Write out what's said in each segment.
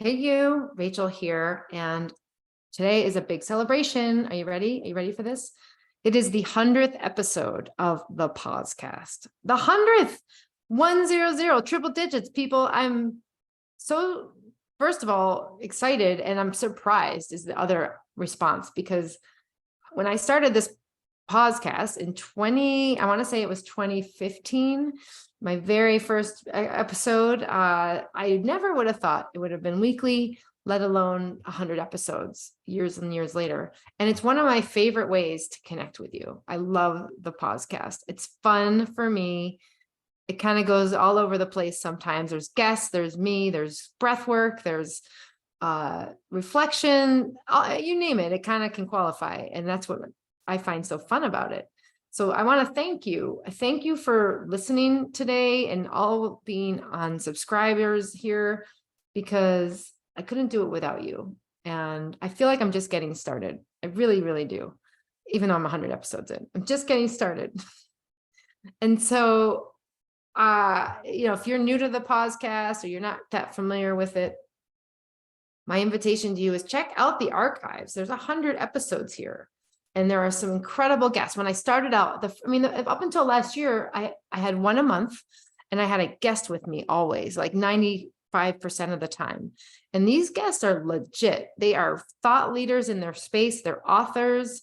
Hey you, Rachel here, and today is a big celebration. Are you ready? Are you ready for this? It is the 100th episode of the Pausecast. The 100th, 100, triple digits, people. I'm so, first of all, excited and I'm surprised is the other response because when I started this podcast in I want to say it was 2015, my very first episode, I never would have thought it would have been weekly, let alone 100 episodes years and years later. And it's one of my favorite ways to connect with you. I love the podcast. It's fun for me. It kind of goes all over the place. Sometimes there's guests, there's me, there's breath work, there's reflection, you name it, it kind of can qualify. And that's what I find so fun about it. So I want to thank you. I thank you for listening today and all being on subscribers here, because I couldn't do it without you. And I feel like I'm just getting started. I really, really do. Even though I'm 100 episodes in, I'm just getting started. And so, if you're new to the podcast or you're not that familiar with it, my invitation to you is check out the archives. There's 100 episodes here. And there are some incredible guests. When I started out, up until last year, I had one a month and I had a guest with me always, like 95% of the time. And these guests are legit. They are thought leaders in their space. They're authors.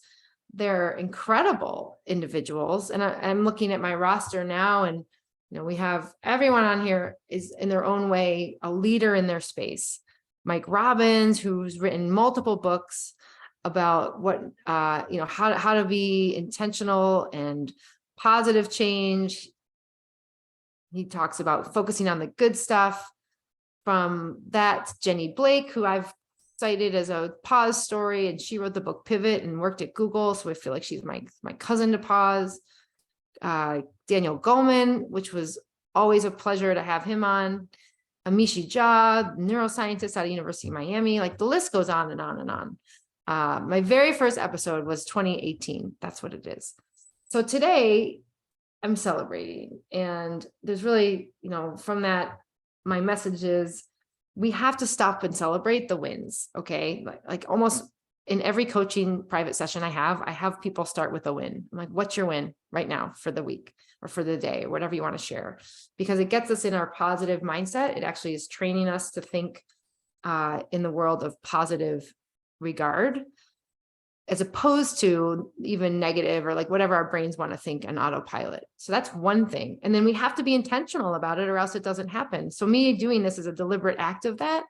They're incredible individuals. And I'm looking at my roster now, and we have everyone on here is in their own way a leader in their space. Mike Robbins, who's written multiple books about what, how to be intentional and positive change. He talks about focusing on the good stuff. From that, Jenny Blake, who I've cited as a pause story, and she wrote the book Pivot and worked at Google. So I feel like she's my cousin to pause. Daniel Goleman, which was always a pleasure to have him on. Amishi Jha, neuroscientist out of University of Miami. Like the list goes on and on and on. My very first episode was 2018. That's what it is. So today I'm celebrating, and there's really, from that, my message is we have to stop and celebrate the wins. Okay. Like almost in every coaching private session I have people start with a win. I'm like, what's your win right now for the week or for the day or whatever you want to share? Because it gets us in our positive mindset. It actually is training us to think in the world of positive regard, as opposed to even negative or like whatever our brains want to think on autopilot. So that's one thing. And then we have to be intentional about it or else it doesn't happen. So me doing this is a deliberate act of that.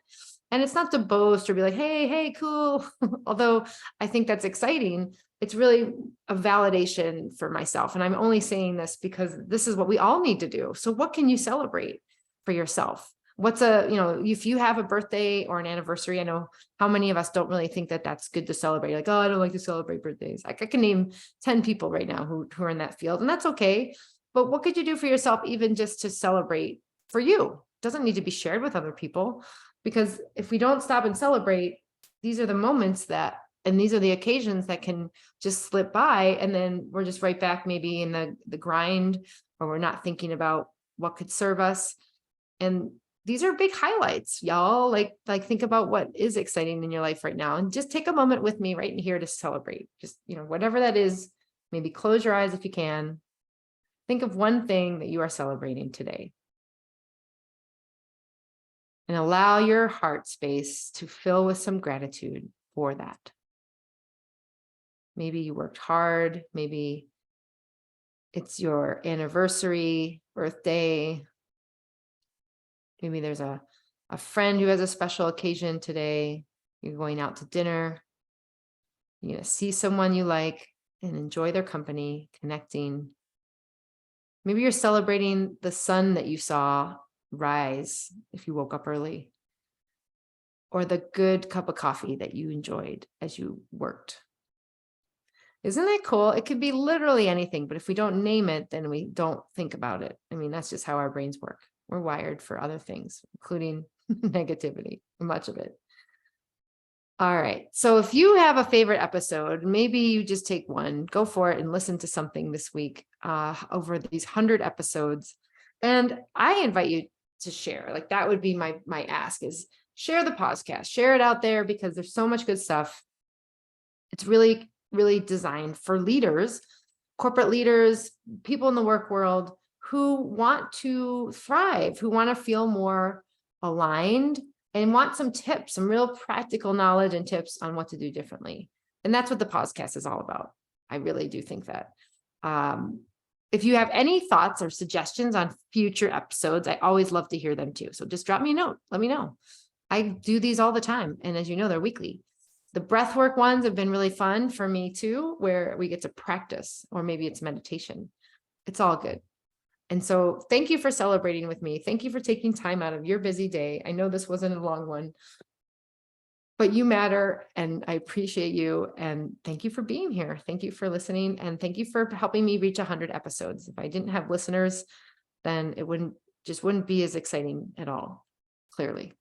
And it's not to boast or be like, hey, cool. Although I think that's exciting. It's really a validation for myself. And I'm only saying this because this is what we all need to do. So what can you celebrate for yourself? If you have a birthday or an anniversary, I know how many of us don't really think that that's good to celebrate. Like, oh, I don't like to celebrate birthdays. Like I can name 10 people right now who are in that field, and that's okay. But what could you do for yourself, even just to celebrate for you? It doesn't need to be shared with other people, because if we don't stop and celebrate, these are the moments and these are the occasions that can just slip by. And then we're just right back maybe in the grind, or we're not thinking about what could serve us. And these are big highlights, y'all. Like think about what is exciting in your life right now, and just take a moment with me right in here to celebrate. Just, whatever that is, maybe close your eyes if you can. Think of one thing that you are celebrating today. And allow your heart space to fill with some gratitude for that. Maybe you worked hard. Maybe it's your anniversary, birthday. Maybe there's a friend who has a special occasion today. You're going out to dinner. You're going to see someone you like and enjoy their company, connecting. Maybe you're celebrating the sun that you saw rise if you woke up early, or the good cup of coffee that you enjoyed as you worked. Isn't that cool? It could be literally anything, but if we don't name it, then we don't think about it. That's just how our brains work. We're wired for other things, including negativity, much of it. All right. So if you have a favorite episode, maybe you just take one, go for it and listen to something this week over these 100 episodes. And I invite you to share. Like that would be my ask is share the podcast, share it out there because there's so much good stuff. It's really, really designed for leaders, corporate leaders, people in the work world who want to thrive, who want to feel more aligned and want some tips, some real practical knowledge and tips on what to do differently. And that's what the podcast is all about. I really do think that. If you have any thoughts or suggestions on future episodes, I always love to hear them too. So just drop me a note. Let me know. I do these all the time. And as you know, they're weekly. The breathwork ones have been really fun for me too, where we get to practice, or maybe it's meditation. It's all good. And so thank you for celebrating with me. Thank you for taking time out of your busy day. I know this wasn't a long one, but you matter and I appreciate you. And thank you for being here. Thank you for listening. And thank you for helping me reach 100 episodes. If I didn't have listeners, then it wouldn't be as exciting at all, clearly.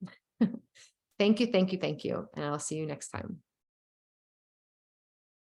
Thank you. And I'll see you next time.